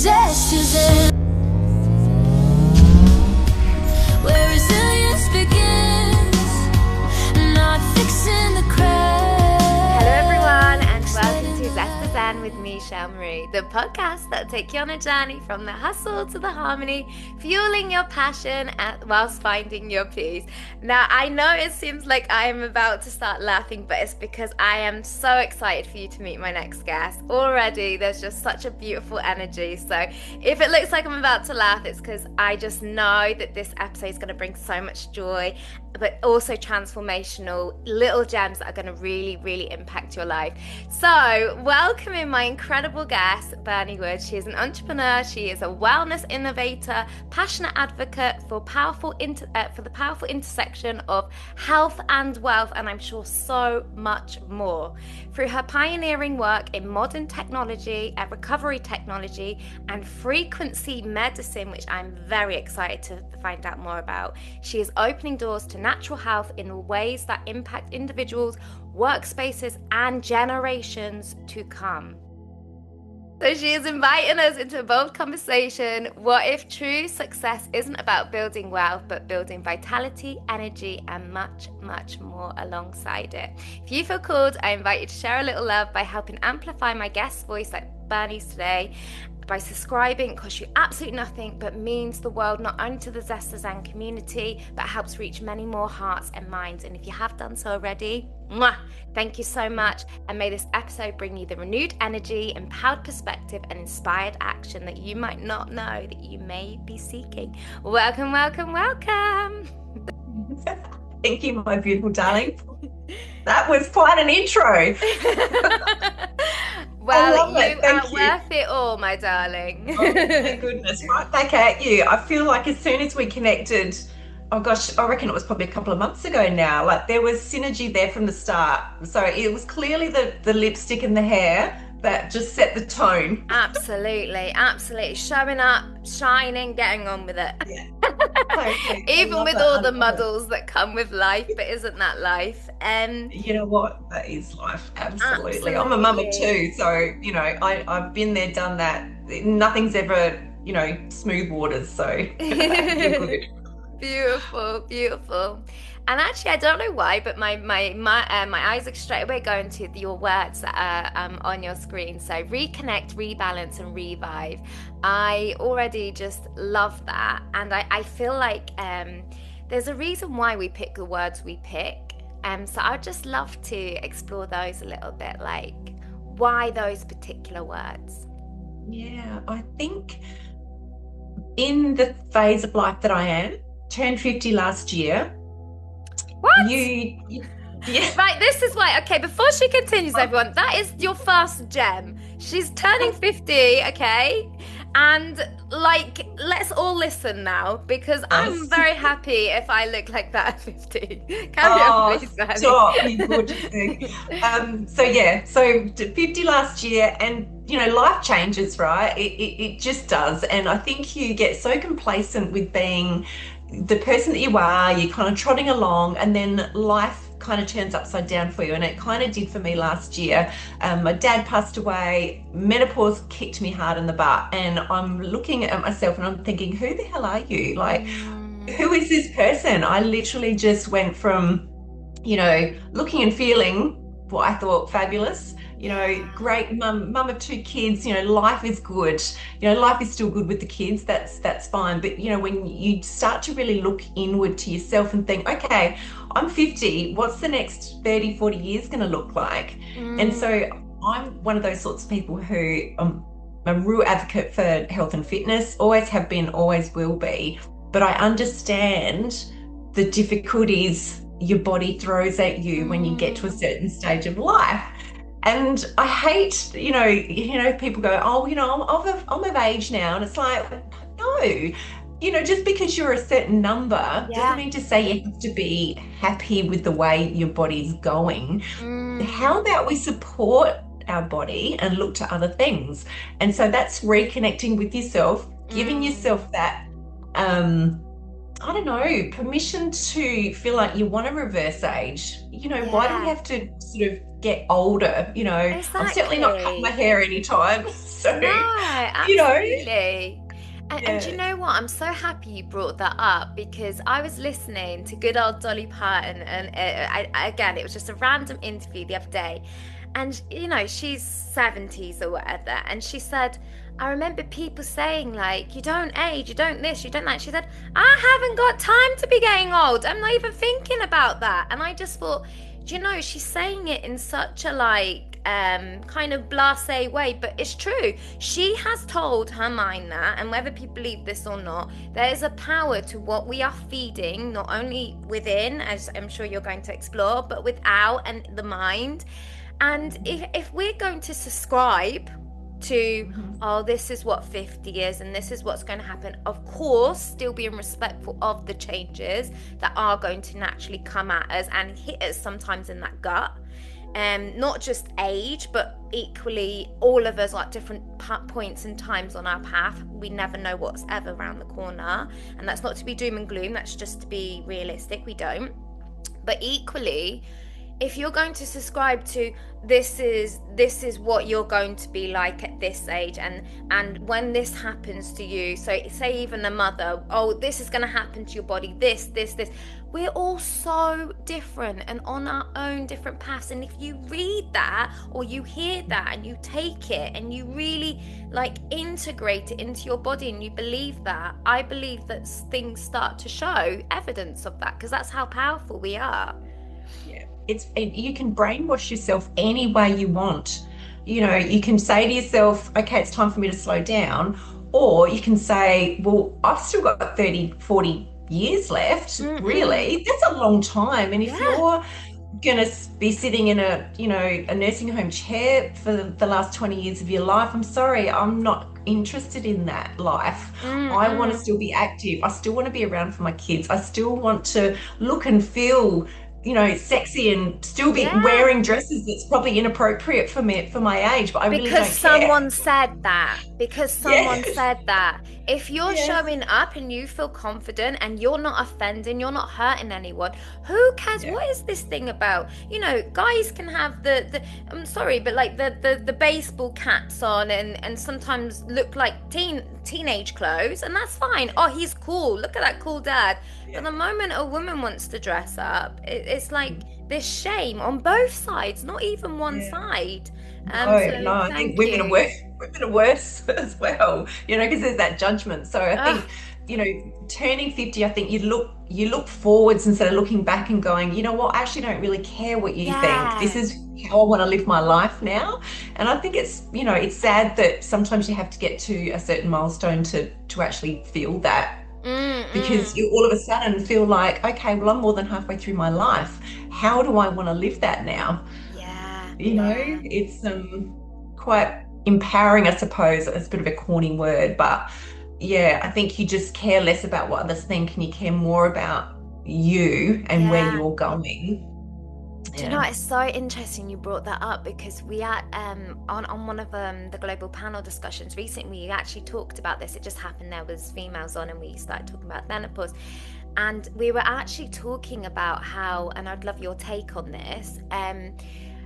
Zest is in, where resilience begins, not fixing the cracks. Hello everyone, and welcome to Zest is in with me, Shel Marie, the podcast that'll take you on a journey from the hustle to the harmony, fueling your passion whilst finding your peace. Now, I know it seems like I am about to start laughing, but it's because I am so excited for you to meet my next guest. Already, there's just such a beautiful energy. So if it looks like I'm about to laugh, it's because I just know that this episode is going to bring so much joy, but also transformational little gems that are going to really, really impact your life. So welcoming my incredible guest, Berni Woods. She is an entrepreneur. She is a wellness innovator, passionate advocate for the powerful intersection of health and wealth, and I'm sure so much more. Through her pioneering work in modern technology, recovery technology, and frequency medicine, which I'm very excited to find out more about, she is opening doors to natural health in ways that impact individuals, workspaces, and generations to come. So she is inviting us into a bold conversation. What if true success isn't about building wealth, but building vitality, energy, and much, much more alongside it? If you feel called, I invite you to share a little love by helping amplify my guest's voice like Berni's today. By subscribing, it costs you absolutely nothing, but means the world not only to the Zest is in community, but helps reach many more hearts and minds. And if you have done so already, thank you so much. And may this episode bring you the renewed energy, empowered perspective, and inspired action that you might not know that you may be seeking. Welcome, welcome, welcome. Thank you, my beautiful darling. That was quite an intro. Well, you are worth it all, my darling. Oh, my goodness, right back at you. I feel like as soon as we connected, oh gosh, I reckon it was probably a couple of months ago now, like there was synergy there from the start. So it was clearly the lipstick and the hair that just set the tone. Absolutely, absolutely. Showing up, shining, getting on with it. Yeah. Totally. Even with all the muddles that come with life, but isn't that life? You know what? That is life. Absolutely. I'm a mum of two, so you know, I've been there, done that. Nothing's ever, you know, smooth waters. So you're good. Beautiful, beautiful. And actually, I don't know why, but my eyes are straight away going to your words that are on your screen. So reconnect, rebalance, and revive. I already just love that, and I feel like there's a reason why we pick the words we pick. So I'd just love to explore those a little bit, like why those particular words. Yeah, I think in the phase of life that I am, turned 50 last year. What? Yeah. Right, this is why, okay, before she continues, everyone, that is your first gem. She's turning 50, okay? And, like, let's all listen now, because I'm very happy if I look like that at 50. Carry on, please, Berni. Stop, you gorgeous thing. So 50 last year, and, you know, life changes, right? It just does. And I think you get so complacent with being the person that you are, you're kind of trotting along, and then life kind of turns upside down for you, and it kind of did for me last year. My dad passed away, menopause kicked me hard in the butt, and I'm looking at myself and I'm thinking, who the hell are you? Like, who is this person? I literally just went from, you know, looking and feeling what I thought fabulous, you know, great mum of two kids, you know, life is good, you know, life is still good with the kids, that's fine. But, you know, when you start to really look inward to yourself and think, okay, I'm 50, what's the next 30, 40 years going to look like? And so I'm one of those sorts of people who I'm a real advocate for health and fitness, always have been, always will be. But I understand the difficulties your body throws at you when you get to a certain stage of life. And I hate, you know, people go, oh, you know, I'm of age now. And it's like, no, you know, just because you're a certain number doesn't mean to say you have to be happy with the way your body's going. How about we support our body and look to other things? And so that's reconnecting with yourself, giving yourself that, I don't know, permission to feel like you want to reverse age. You know, why do we have to sort of get older. I'm certainly not cutting my Exactly. hair anytime. So, No, you know, absolutely. And do you yeah. know what? I'm so happy you brought that up because I was listening to good old Dolly Parton, and again, it was just a random interview the other day. And, she's 70s or whatever. And she said, I remember people saying, like, you don't age, you don't this, you don't that. She said, I haven't got time to be getting old. I'm not even thinking about that. And I just thought, she's saying it in such a kind of blasé way, but it's true. She has told her mind that, and whether people believe this or not, there is a power to what we are feeding, not only within, as I'm sure you're going to explore, but without, and the mind. And if we're going to subscribe to, oh, this is what 50 is and this is what's going to happen, of course, still being respectful of the changes that are going to naturally come at us and hit us sometimes in that gut. Not just age, but equally all of us are at different points and times on our path. We never know what's ever around the corner, and that's not to be doom and gloom, that's just to be realistic. We don't. But equally, if you're going to subscribe to this is what you're going to be like at this age, and when this happens to you, so say even a mother, oh, this is going to happen to your body, this, we're all so different and on our own different paths. And if you read that or you hear that and you take it and you really integrate it into your body and you believe that, I believe that things start to show evidence of that, because that's how powerful we are. Yeah. You can brainwash yourself any way you want. You can say to yourself, okay, it's time for me to slow down. Or you can say, well, I've still got 30, 40 years left. Really? That's a long time. And if you're going to be sitting in a nursing home chair for the last 20 years of your life, I'm sorry, I'm not interested in that life. I want to still be active. I still want to be around for my kids. I still want to look and feel sexy and still be wearing dresses that's probably inappropriate for me, for my age, but I really don't care. Because someone said that. If you're showing up and you feel confident and you're not offending, you're not hurting anyone, who cares? What is this thing about? Guys can have the I'm sorry, but the baseball caps on and sometimes look like teenage clothes, and that's fine. Oh, he's cool. Look at that cool dad. But the moment a woman wants to dress up, it's like this shame on both sides, not even one side. I think women are worse as well, because there's that judgment. So I think, turning 50, I think you look forwards instead of looking back and going, you know what, I actually don't really care what you think. This is how I want to live my life now. And I think it's, it's sad that sometimes you have to get to a certain milestone to actually feel that. Because you all of a sudden feel like, okay, well, I'm more than halfway through my life. How do I want to live that now? It's quite empowering, I suppose. It's a bit of a corny word, but I think you just care less about what others think and you care more about you and where you're going. Do you know, it's so interesting you brought that up, because we had on one of the global panel discussions recently, we actually talked about this. It just happened there was females on and we started talking about menopause, and we were actually talking about how, and I'd love your take on this,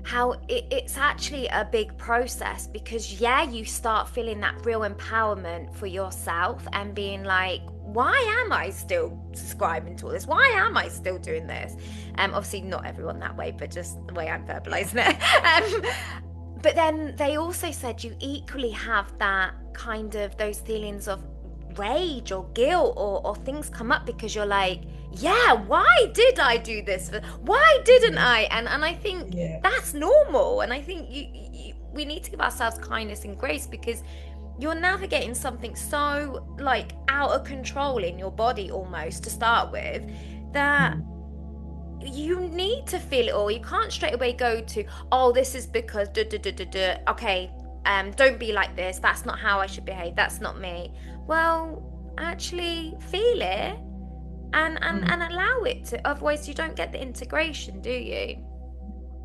how it's actually a big process, because you start feeling that real empowerment for yourself and being like, why am I still subscribing to all this? Why am I still doing this? Obviously not everyone that way, but just the way I'm verbalizing it. But then they also said you equally have that kind of those feelings of rage or guilt or things come up because you're like, why did I do this? Why didn't I? And I think that's normal. And I think we need to give ourselves kindness and grace, because you're navigating something so out of control in your body almost to start with, that you need to feel it all. You can't straight away go to, oh, this is because okay, don't be like this, that's not how I should behave, that's not me. Well, actually feel it and allow it to, otherwise you don't get the integration, do you?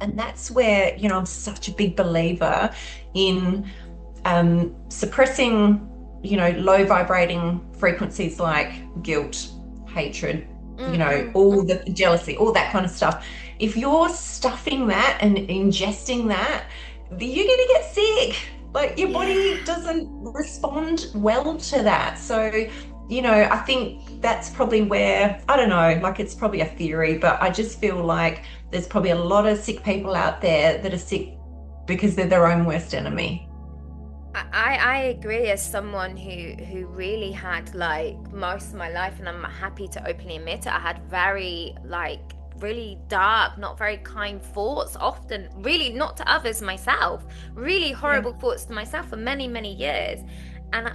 And that's where, I'm such a big believer in suppressing, low vibrating frequencies like guilt, hatred, all the jealousy, all that kind of stuff. if you're stuffing that and ingesting that, you're going to get sick. Like your body Yeah. doesn't respond well to that. So, I think that's probably where, I don't know, like it's probably a theory, but I just feel like there's probably a lot of sick people out there that are sick because they're their own worst enemy. I agree as someone who really had like most of my life, and I'm happy to openly admit it, I had very like really dark, not very kind thoughts, often really not to others, myself, really Yeah. horrible thoughts to myself for many, many years. And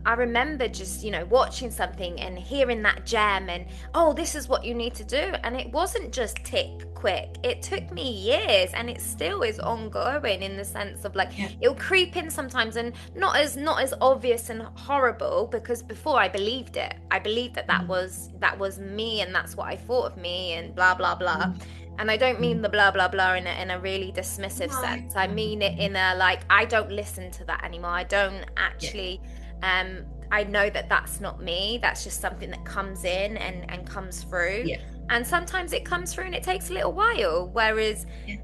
I remember just, watching something and hearing that gem and, oh, this is what you need to do. And it wasn't just tick quick. It took me years, and it still is ongoing in the sense of like Yeah. it'll creep in sometimes, and not as obvious and horrible, because before I believed it. I believed that Mm, that was me, and that's what I thought of me, and blah blah blah. mm, And I don't mean mm. the blah blah blah in a really dismissive No. sense. I mean it in a like, I don't listen to that anymore. I don't Yeah. actually um I know that that's not me. That's just something that comes in and comes through. Yeah. And sometimes it comes through and it takes a little while, whereas Yeah.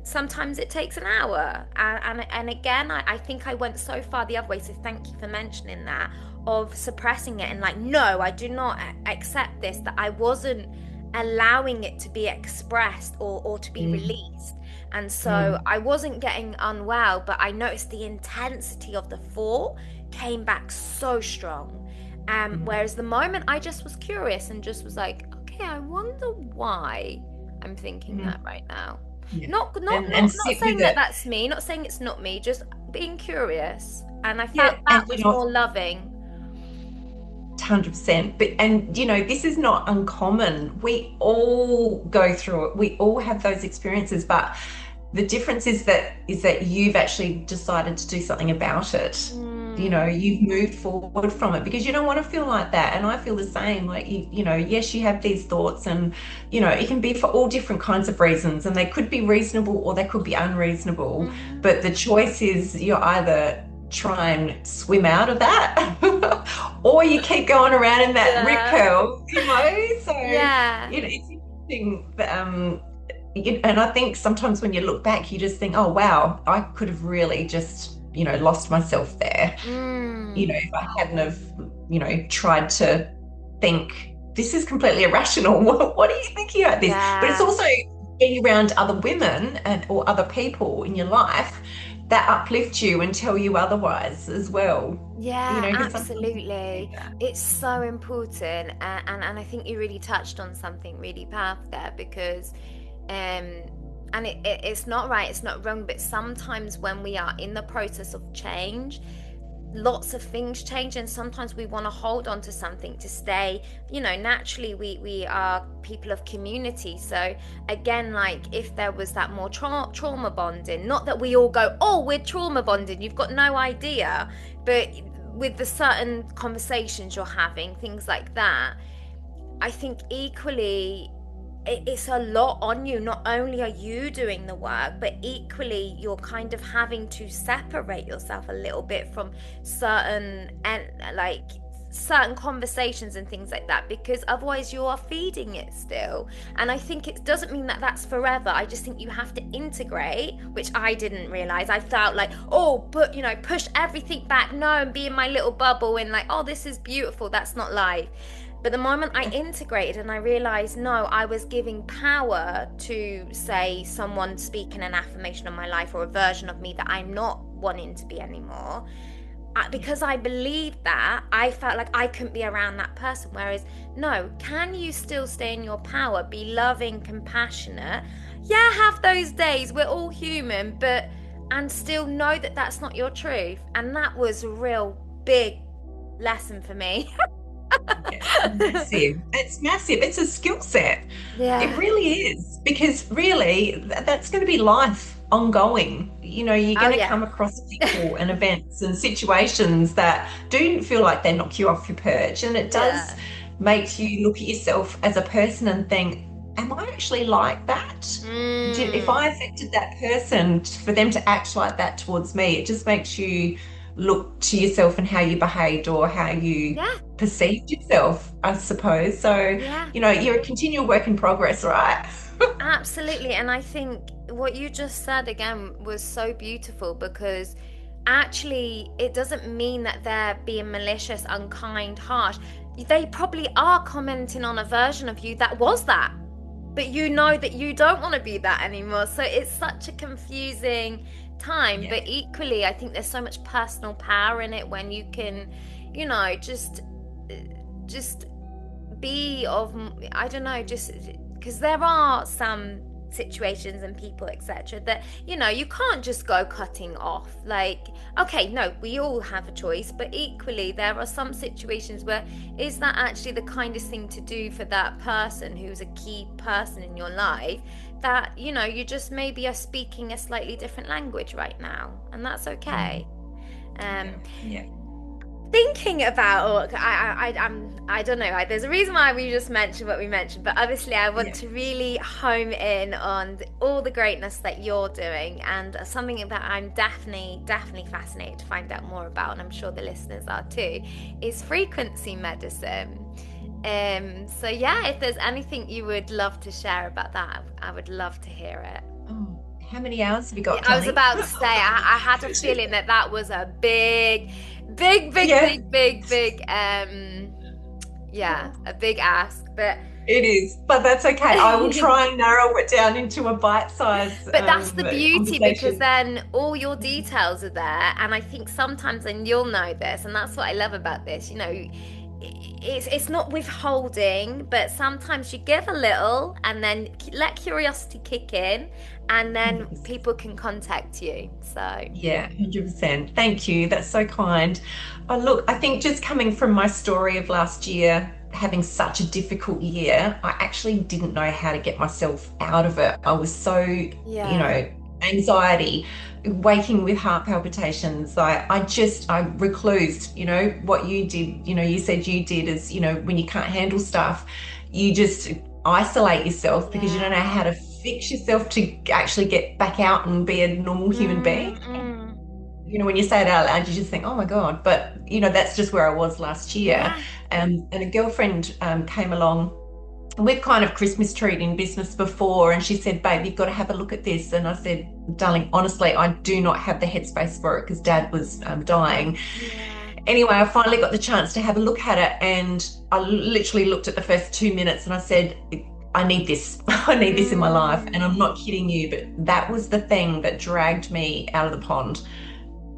sometimes it takes an hour. And again, I think I went so far the other way. So thank you for mentioning that, of suppressing it and like, no, I do not accept this, that I wasn't allowing it to be expressed or to be Mm, released. And so mm, I wasn't getting unwell, but I noticed the intensity of the thought came back so strong. mm, Whereas the moment I just was curious and just was like, okay, I wonder why I'm thinking mm. that right now. Yeah. Not not And not not sit with saying that it. that's me, not saying it's not me, just being curious. And I felt Yeah. that And was more loving. 100%. But this is not uncommon. We all go through it. We all have those experiences, but the difference is that you've actually decided to do something about it. Mm, You've moved forward from it because you don't want to feel like that. And I feel the same. Like yes, you have these thoughts, and it can be for all different kinds of reasons, and they could be reasonable or they could be unreasonable. mhm. But the choice is you either try and swim out of that or you keep going around in that rip Yeah. curl. So Yeah. it's interesting that, and I think sometimes when you look back, you just think, oh, wow, I could have really just, lost myself there. Mm. If I hadn't have, tried to think this is completely irrational. What are you thinking about this? But it's Yeah. also being around other women or other people in your life that uplift you and tell you otherwise as well. Yeah, Because sometimes you need absolutely. that. It's so important. And I think you really touched on something really powerful there, because um and it's not right, it's not wrong, but sometimes when we are in the process of change, lots of things change, and sometimes we want to hold on to something to stay. Naturally, we are people of community, so again, like if there was that more trauma bonding, not that we all go, oh, we're trauma bonding, you've got no idea, but with the certain conversations you're having, things like that, I think equally it's a lot on you. Not only are you doing the work, but equally you're kind of having to separate yourself a little bit from certain and like certain conversations and things like that, because otherwise you are feeding it still. And I think it doesn't mean that that's forever. I just think you have to integrate, which I didn't realize. I felt like, oh, but push everything back, no, and be in my little bubble and like, oh, this is beautiful, that's not life. But the moment I integrated and I realized, no, I was giving power to, say, someone speaking an affirmation on my life, or a version of me that I'm not wanting to be anymore. Because I believed that, I felt like I couldn't be around that person. Whereas, no, can you still stay in your power, be loving, compassionate? Yeah, have those days. We're all human, and still know that that's not your truth. And that was a real big lesson for me. Yeah, massive. It's massive. It's a skill set. It Yeah. really is. Because really, that's going to be life ongoing. You're Oh, going to yeah. come across people and events and situations that do feel like they knock you off your perch. And it does Yeah. make you look at yourself as a person and think, am I actually like that? If Mm. I affected that person, for them to act like that towards me, it just makes you look to yourself and how you behaved or how you Yeah. perceived yourself, I suppose. So, Yeah. you're a continual work in progress, right? Absolutely. And I think what you just said again was so beautiful, because actually it doesn't mean that they're being malicious, unkind, harsh. They probably are commenting on a version of you that was that, but you know that you don't want to be that anymore. So it's such a confusing time. Yeah. But equally, I think there's so much personal power in it when you can, just be of, I don't know, just because there are some situations and people, etc., that you can't just go cutting off. Like, okay, no, we all have a choice, but equally there are some situations where, is that actually the kindest thing to do for that person who's a key person in your life, that you just maybe are speaking a slightly different language right now, and that's okay. Yeah. Thinking about, I don't know, there's a reason why we just mentioned what we mentioned, but obviously I want to really home in on all the greatness that you're doing, and something that I'm definitely fascinated to find out more about, and I'm sure the listeners are too, is frequency medicine. So yeah, if there's anything you would love to share about that, I would love to hear it. Oh, how many hours have you got, I was Johnny? about to say, I had a feeling that was a big, Yeah. a big ask, but It is, but that's okay. I will try and narrow it down into a bite-sized but that's the beauty, because conversation. then all your details are there, and I think sometimes, and you'll know this, and that's what I love about this, it's not withholding, but sometimes you give a little and then let curiosity kick in, and then Yes. people can contact you. So Yeah, 100%. Thank you. That's so kind. Oh, look, I think just coming from my story of last year, having such a difficult year, I actually didn't know how to get myself out of it. I was so, anxiety, waking with heart palpitations. I reclused, what you did, you said you did is, when you can't handle stuff, you just isolate yourself because you don't know how to fix yourself to actually get back out and be a normal human being. When you say it out loud, you just think, oh my God. But, that's just where I was last year. And a girlfriend came along. We've kind of Christmas treed in business before, and she said, babe, you've got to have a look at this. And I said, darling, honestly, I do not have the headspace for it because Dad was dying. Anyway, I finally got the chance to have a look at it, and I literally looked at the first 2 minutes and I said, I need this. I need this in my life. And I'm not kidding you, but that was the thing that dragged me out of the pond.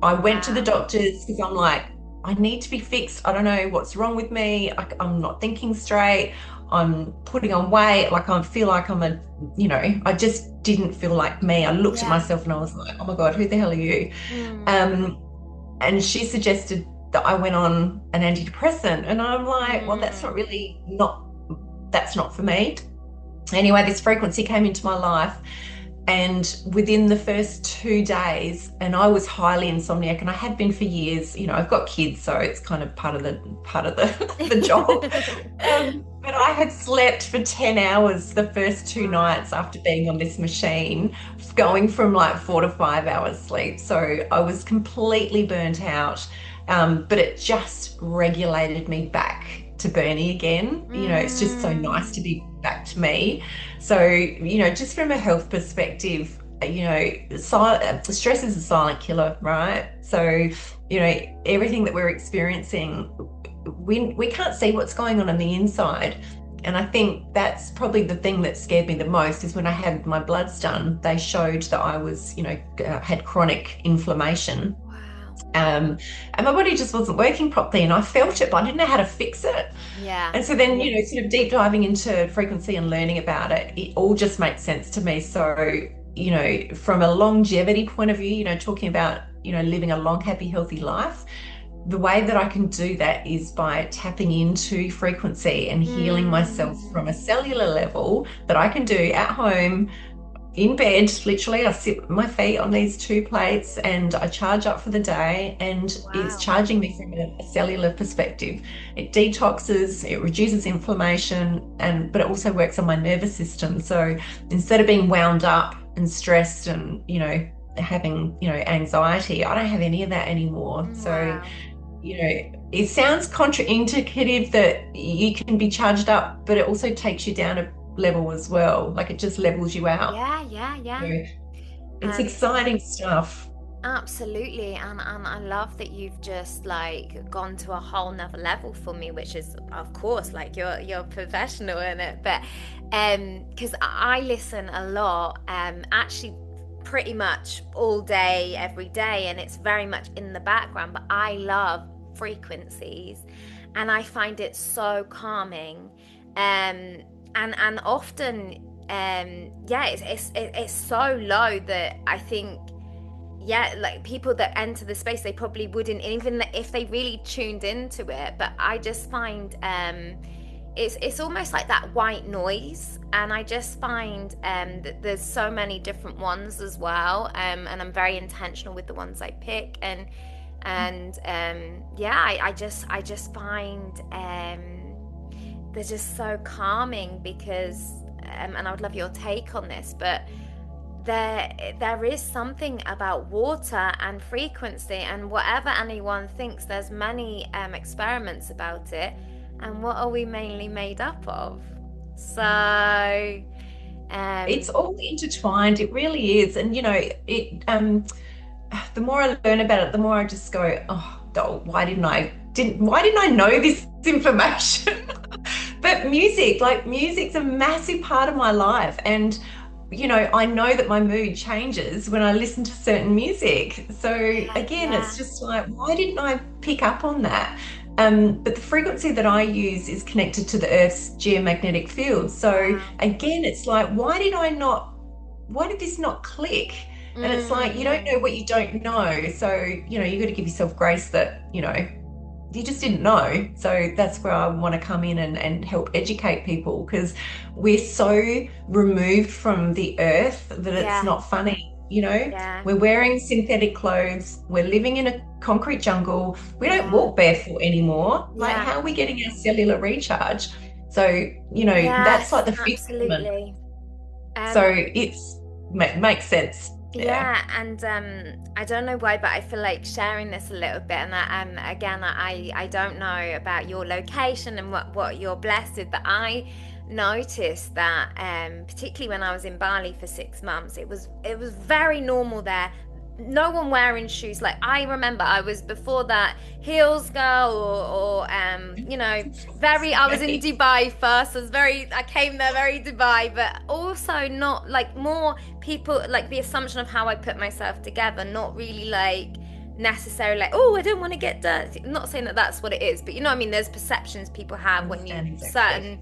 I went to the doctors because I'm like, I need to be fixed. I don't know what's wrong with me. I'm not thinking straight. I'm putting on weight. Like, I feel like I just didn't feel like me. I looked at myself and I was like, oh my God, who the hell are you? And she suggested that I went on an antidepressant. And I'm like, well, that's not for me. Anyway, this frequency came into my life. And within the first 2 days, and I was highly insomniac, and I had been for years. I've got kids, so it's kind of part of the job. But I had slept for 10 hours the first 2 nights after being on this machine, going from like 4 to 5 hours sleep. So I was completely burnt out, but it just regulated me back to Berni again. It's just so nice to be back to me. So, just from a health perspective, stress is a silent killer, right? So, everything that we're experiencing, we can't see what's going on the inside. And I think that's probably the thing that scared me the most, is when I had my bloods done, they showed that I was, had chronic inflammation. And my body just wasn't working properly, and I felt it, but I didn't know how to fix it. And so then, sort of deep diving into frequency and learning about it, it all just makes sense to me. So, from a longevity point of view, talking about, living a long, happy, healthy life, the way that I can do that is by tapping into frequency and healing myself from a cellular level that I can do at home, in bed. Literally, I sit my feet on these 2 plates and I charge up for the day, and it's charging me from a cellular perspective. It detoxes, it reduces inflammation, but it also works on my nervous system. So instead of being wound up and stressed and having anxiety, I don't have any of that anymore. So it sounds contraindicative that you can be charged up, but it also takes you down level as well. Like it just levels you out. Yeah. So it's And exciting stuff. absolutely, and I love that you've just like gone to a whole nother level for me, which is of course like you're professional in it, but because I listen a lot, actually pretty much all day, every day, and it's very much in the background, but I love frequencies and I find it so calming, and often yeah, it's so low that I think, yeah, like people that enter the space, they probably wouldn't, even if they really tuned into it. But I just find it's almost like that white noise, and I just find that there's so many different ones as well, and I'm very intentional with the ones I pick, and yeah, I just find they're just so calming because and I would love your take on this, but there is something about water and frequency, and whatever anyone thinks, there's many experiments about it, and what are we mainly made up of? So It's all intertwined. It really is. And it the more I learn about it, the more I just go, oh, why didn't I know this information? But music's a massive part of my life. And I know that my mood changes when I listen to certain music. So again, yeah, it's just like, why didn't I pick up on that? But the frequency that I use is connected to the Earth's geomagnetic field. So again, it's like, why did this not click? And it's like, you don't know what you don't know. So, you got to give yourself grace that, you just didn't know. So that's where I want to come in and help educate people, because we're so removed from the earth that it's not funny. We're wearing synthetic clothes, we're living in a concrete jungle, we don't walk barefoot anymore. Like, how are we getting our cellular recharge? So that's like the fifth element. So it's makes sense. Yeah, and I don't know why, but I feel like sharing this a little bit. And again, I don't know about your location and what you're blessed with, but I noticed that particularly when I was in Bali for 6 months, it was very normal there. No one wearing shoes. Like, I remember I was before that heels girl, or I was in Dubai first. I came there very Dubai, but also not like more people, like the assumption of how I put myself together, not really like necessarily like, oh, I don't want to get dirty. I'm not saying that that's what it is, but you know what I mean, there's perceptions people have when you certain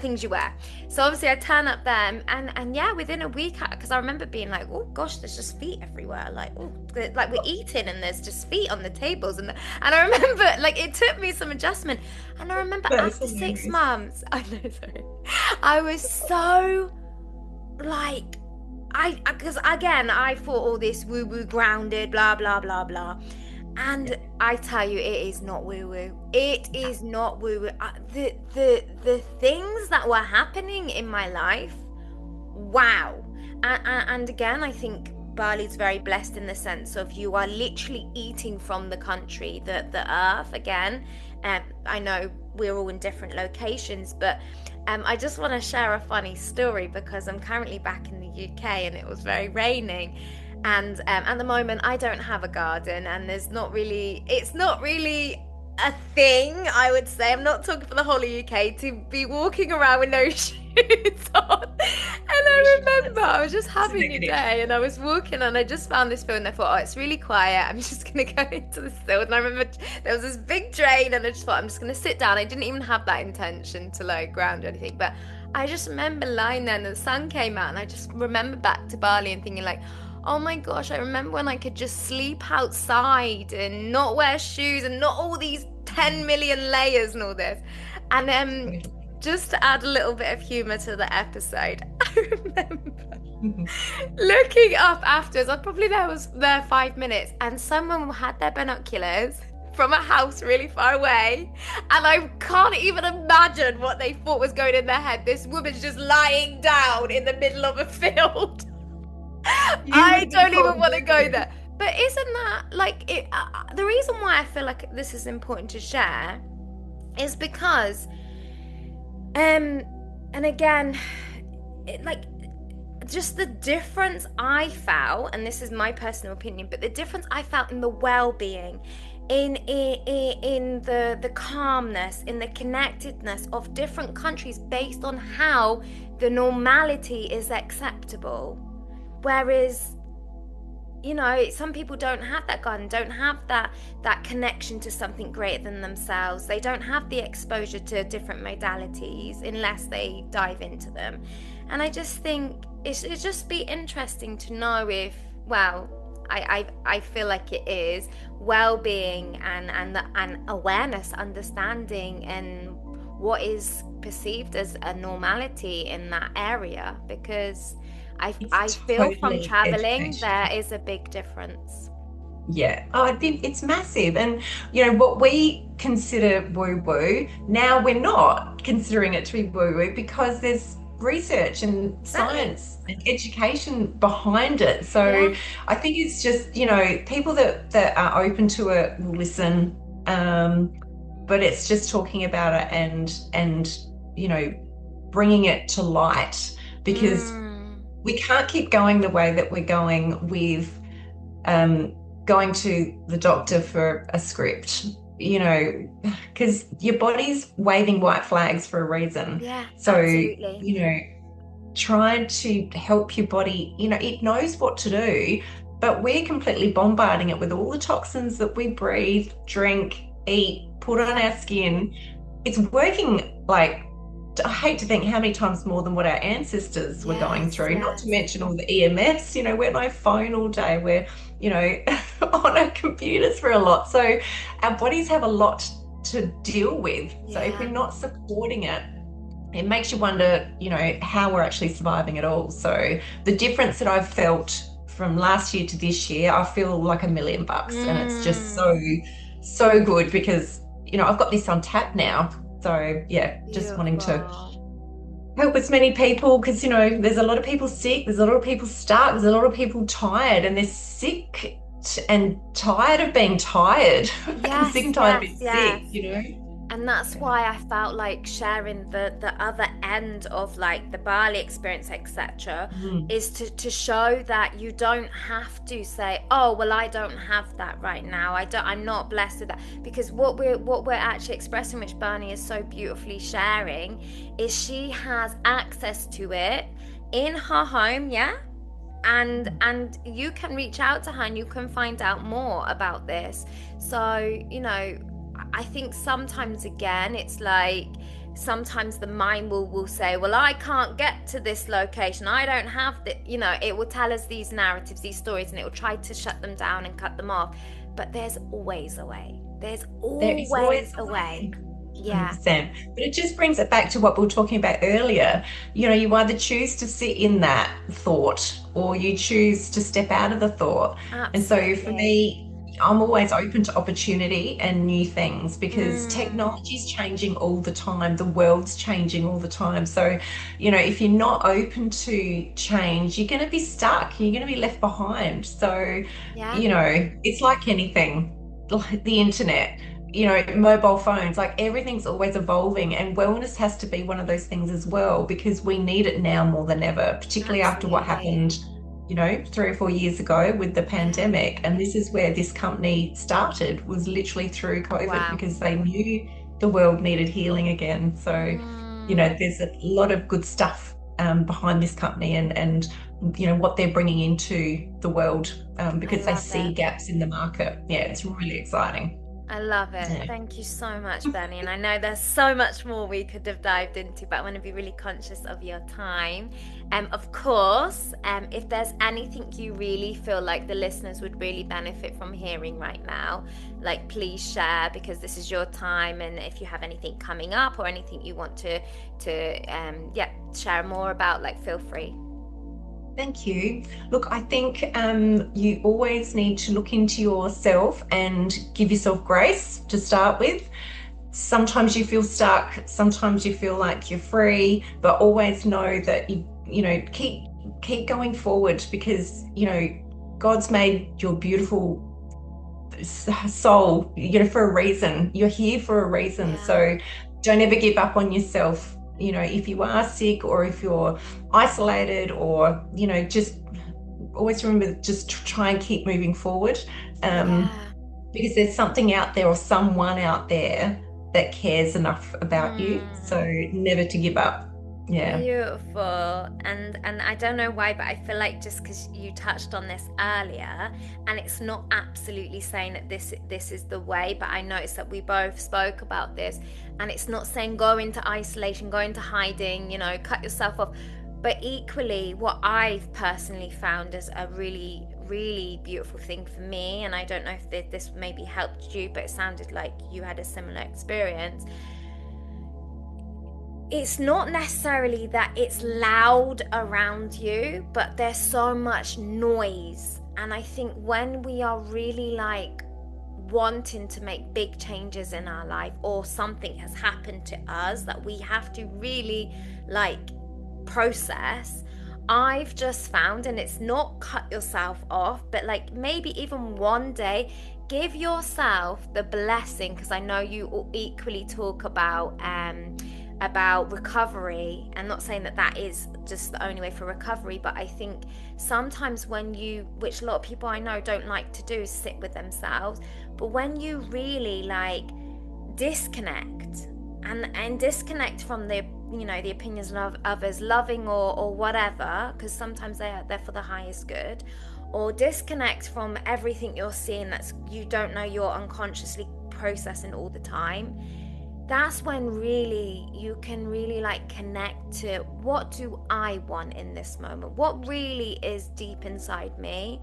things you wear. So obviously I turn up there and yeah, within a week, because I remember being like, oh gosh, there's just feet everywhere, like, oh, like we're eating and there's just feet on the tables, and I remember like it took me some adjustment, and I remember after 6 months, I was so like, because again, I thought all this woo-woo grounded, blah, blah, blah, blah. And I tell you, it is not woo-woo. It is not woo-woo. The things that were happening in my life, wow. And again, I think Bali's very blessed in the sense of you are literally eating from the country, the earth again. I know we're all in different locations, but I just want to share a funny story because I'm currently back in the UK and it was very raining, and at the moment I don't have a garden, and it's not really a thing, I would say. I'm not talking for the whole of UK to be walking around with no shoes on. And I remember I was just having a day and I was walking and I just found this field and I thought, oh, it's really quiet, I'm just gonna go into this field. And I remember there was this big drain and I just thought, I'm just gonna sit down. I didn't even have that intention to like ground or anything, but I just remember lying there and the sun came out, and I just remember back to Bali and thinking like, oh my gosh, I remember when I could just sleep outside and not wear shoes and not all these 10 million layers and all this. And just to add a little bit of humor to the episode, I remember looking up afterwards, I probably was there 5 minutes, and someone had their binoculars from a house really far away, and I can't even imagine what they thought was going in their head. This woman's just lying down in the middle of a field. I don't even want to go there. But isn't that like it? The reason why I feel like this is important to share is because And again, like, just the difference I felt, and this is my personal opinion, but the difference I felt in the well-being, in the calmness, in the connectedness of different countries based on how the normality is acceptable. Whereas, some people don't have that garden, don't have that connection to something greater than themselves. They don't have the exposure to different modalities unless they dive into them. And I just think it'd just be interesting to know if, well, I feel like it is well-being and awareness, understanding, and what is perceived as a normality in that area, because I It's feel from totally traveling education. there is a big difference. Yeah, oh, I think it's massive. And, what we consider woo-woo, now we're not considering it to be woo-woo because there's research and Exactly. science and education behind it. So Yeah. I think it's just, people that are open to it will listen. But it's just talking about it and, bringing it to light, because Mm. we can't keep going the way that we're going with um, going to the doctor for a script, because your body's waving white flags for a reason. Yeah, So, absolutely. trying to help your body, it knows what to do, but we're completely bombarding it with all the toxins that we breathe, drink, eat, put on Yeah. our skin. It's working, like, I hate to think how many times more than what our ancestors were going Yes, through, not to yes. mention all the EMFs. We're on our phone all day, we're, on our computers for a lot. So our bodies have a lot to deal with. So if we're Yeah. not supporting it, it makes you wonder, how we're actually surviving it all. So the difference that I've felt from last year to this year, I feel like $1,000,000, and it's just so, Mm. so good because, I've got this on tap now. So yeah, just wanting to Beautiful. help as many people, because, there's a lot of people sick, there's a lot of people stuck, there's a lot of people tired, and they're sick and tired of being tired and sick Yes, and tired of yes, being sick, yes. And that's Yeah. why I felt like sharing the other end of like the Bali experience, etc., Mm. is to show that you don't have to say, oh well, I don't have that right now. I'm not blessed with that. Because what we're actually expressing, which Bernie is so beautifully sharing, is she has access to it in her home, yeah? And you can reach out to her and you can find out more about this. So, I think sometimes, again, it's like sometimes the mind will say, well, I can't get to this location, I don't have the, it will tell us these narratives, these stories, and it will try to shut them down and cut them off. But there's always a way, there's There is always always a a way. way. Yeah. 100%. But it just brings it back to what we were talking about earlier. You either choose to sit in that thought or you choose to step out of the thought. And so for Absolutely. me, I'm always open to opportunity and new things, because Mm. technology is changing all the time. The world's changing all the time. So, if you're not open to change, you're going to be stuck. You're going to be left behind. So, Yeah. it's like anything, like the internet, mobile phones, like everything's always evolving, and wellness has to be one of those things as well, because we need it now more than ever, particularly after what Absolutely. happened, 3 or 4 years ago with the Yeah. pandemic. And this is where this company started, was literally through COVID, Wow. because they knew the world needed healing again. So, Mm. there's a lot of good stuff behind this company, and what they're bringing into the world, I because they love see it. gaps in the market. Yeah, it's really exciting. I love it. Yeah. Thank you so much, Bernie. And I know there's so much more we could have dived into, but I want to be really conscious of your time. Of course, if there's anything you really feel like the listeners would really benefit from hearing right now, like please share, because this is your time. And if you have anything coming up or anything you want to yeah, share more about, like feel free. Thank you. Look, I think you always need to look into yourself and give yourself grace to start with. Sometimes you feel stuck, sometimes you feel like you're free, but always know that keep going forward, because God's made your beautiful soul, for a reason. You're here for a reason. Yeah. So don't ever give up on yourself. you know, if you are sick or if you're isolated, or, you know, just always remember, just try and keep moving forward, Yeah. because there's something out there or someone out there that cares enough about you. So never to give up. Yeah. Beautiful. And I don't know why, but I feel like just because you touched on this earlier, and it's not absolutely saying that this is the way, but I noticed that we both spoke about this, and it's not saying go into isolation, go into hiding, you know, cut yourself off. But equally, what I've personally found is a really, really beautiful thing for me, and I don't know if this maybe helped you, but it sounded like you had a similar experience. It's not necessarily that it's loud around you, but there's so much noise. And I think when we are really like wanting to make big changes in our life, or something has happened to us that we have to really like process, I've just found, and it's not cut yourself off, but like maybe even one day give yourself the blessing, because I know you equally talk about recovery, and not saying that is just the only way for recovery, but I think sometimes when you, which a lot of people I know don't like to do, is sit with themselves, but when you really like disconnect and disconnect from the, you know, the opinions of others, loving or whatever, because sometimes they're for the highest good, or disconnect from everything you're seeing that's, you don't know, you're unconsciously processing all the time, that's when really you can really like connect to, what do I want in this moment, what really is deep inside me.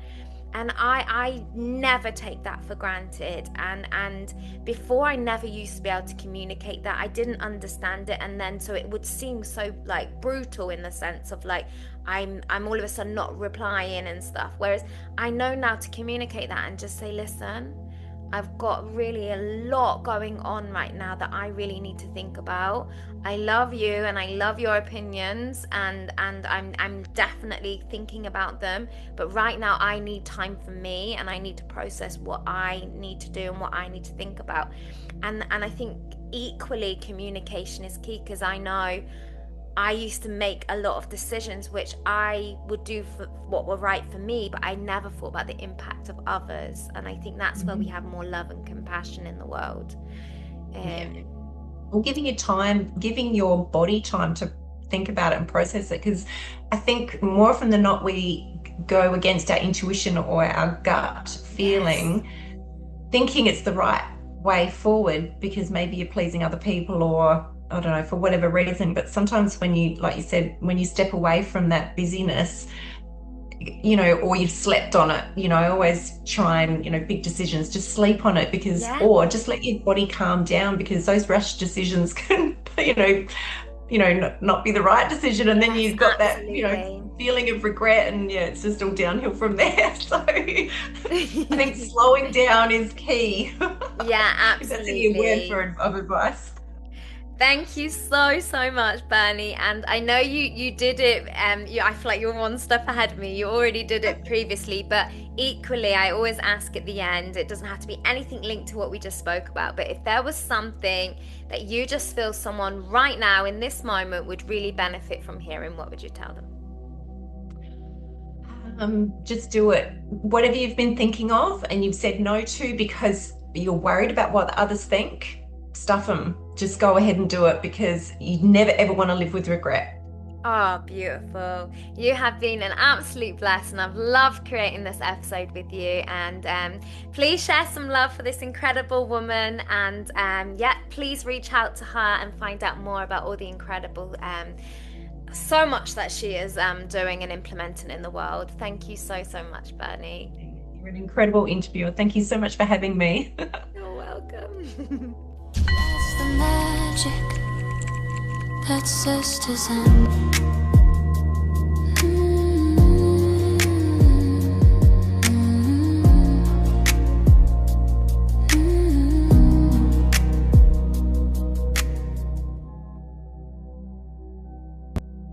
And I never take that for granted, and before I never used to be able to communicate that. I didn't understand it, and then so it would seem so like brutal in the sense of like I'm all of a sudden not replying and stuff, whereas I know now to communicate that and just say, listen, I've got really a lot going on right now that I really need to think about. I love you and I love your opinions, and I'm definitely thinking about them, but right now I need time for me, and I need to process what I need to do and what I need to think about. And I think equally communication is key, because I know I used to make a lot of decisions which I would do for what were right for me, but I never thought about the impact of others. And I think that's where we have more love and compassion in the world. Well, giving your body time to think about it and process it, because I think more often than not we go against our intuition or our gut feeling, thinking it's the right way forward because maybe you're pleasing other people, or I don't know, for whatever reason. But sometimes when you, like you said, when you step away from that busyness, you know, or you've slept on it, you know, I always try and, you know, big decisions, just sleep on it, because, or just let your body calm down, because those rash decisions can, you know, not be the right decision. And then you've got that, you know, feeling of regret, and it's just all downhill from there. So I think slowing down is key. Yeah, absolutely. If that's any word of advice. Thank you so much, Berni. And I know you did it. I feel like you're one step ahead of me. You already did it previously, but equally, I always ask at the end. It doesn't have to be anything linked to what we just spoke about, but if there was something that you just feel someone right now in this moment would really benefit from hearing, what would you tell them? Just do it. Whatever you've been thinking of and you've said no to because you're worried about what others think, stuff them. Just go ahead and do it, because you never ever want to live with regret. Oh, beautiful. You have been an absolute blessing. I've loved creating this episode with you, and please share some love for this incredible woman, and please reach out to her and find out more about all the incredible so much that she is doing and implementing in the world. Thank you so much, Berni. You're an incredible interviewer. Thank you so much for having me. You're welcome. That's the magic that Zest is in.